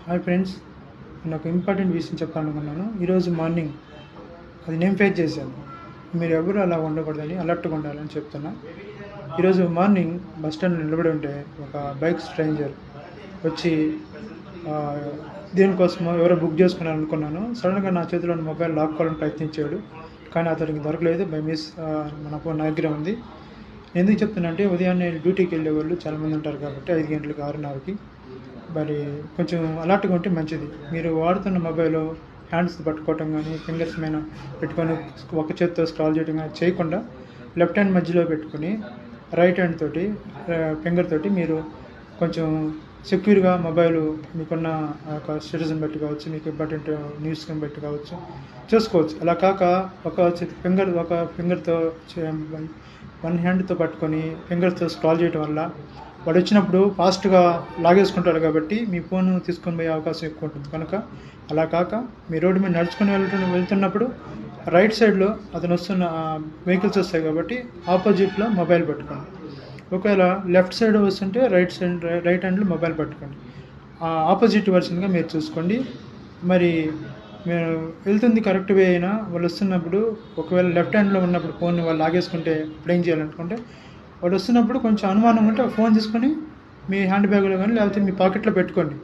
Hi friends, నేను ఒక important విషయం చెప్పాలనుకున్నాను. ఈరోజు మార్నింగ్ అది నేను ఫేస్ చేశాను. మీరు ఎవరు అలా ఉండకూడదని, అలర్ట్గా ఉండాలని చెప్తున్నా. ఈరోజు మార్నింగ్ బస్ స్టాండ్ నిలబడి ఉంటే ఒక బైక్ స్ట్రేంజర్ వచ్చి ఆ, దేనికోసమో ఎవరో బుక్ చేసుకున్నాను. సడన్గా నా చేతిలో ఉన్న మొబైల్ లాక్కోవాలని ప్రయత్నించాడు. కానీ అతనికి దొరకలేదు. బై మిస్ మన ఫోన్ నా దగ్గర ఉంది. ఎందుకు చెప్తున్నా అంటే, ఉదయాన్నే డ్యూటీకి వెళ్ళే వాళ్ళు చాలామంది ఉంటారు కాబట్టి 5 గంటలకు 6:30కి మరి కొంచెం అలర్ట్గా ఉంటే మంచిది. మీరు వాడుతున్న మొబైల్ హ్యాండ్స్ పట్టుకోవటం కానీ, ఫింగర్స్ మీద పెట్టుకొని ఒక చేతితో స్క్రాల్ చేయడం కానీ చేయకుండా లెఫ్ట్ హ్యాండ్ మధ్యలో పెట్టుకొని రైట్ హ్యాండ్ తోటి ఫింగర్ తోటి మీరు కొంచెం సెక్యూర్గా మొబైల్ మీకున్న ఒక స్టేటస్ని బట్టి కావచ్చు, మీకు ఇంపార్టెంట్ న్యూస్ని బట్టి కావచ్చు చూసుకోవచ్చు. అలా కాక ఒక ఫింగర్తో వన్ హ్యాండ్తో పట్టుకొని ఫింగర్స్తో స్క్రాల్ చేయడం వల్ల వాడు వచ్చినప్పుడు ఫాస్ట్గా లాగేసుకుంటాడు కాబట్టి మీ ఫోన్ తీసుకొని పోయే అవకాశం ఎక్కువ ఉంటుంది. కనుక అలా కాక మీ రోడ్డు మీద నడుచుకొని వెళ్తున్నప్పుడు రైట్ సైడ్లో అతను వస్తున్న వెహికల్స్ వస్తాయి కాబట్టి ఆపోజిట్లో మొబైల్ పట్టుకోండి. ఒకవేళ లెఫ్ట్ సైడ్ వస్తుంటే రైట్ హ్యాండ్లో మొబైల్ పట్టుకోండి. ఆపోజిట్ వర్షన్గా మీరు చూసుకోండి. మరి మీరు వెళ్తుంది కరెక్ట్ వే అయినా వాళ్ళు వస్తున్నప్పుడు ఒకవేళ లెఫ్ట్ హ్యాండ్లో ఉన్నప్పుడు ఫోన్ వాళ్ళు లాగేసుకుంటే ఇప్పుడు ఏం చేయాలనుకుంటే, వాడు వస్తున్నప్పుడు కొంచెం అనుమానం ఉంటే ఫోన్ తీసుకొని మీ హ్యాండ్ బ్యాగ్లో కానీ లేకపోతే మీ పాకెట్లో పెట్టుకోండి.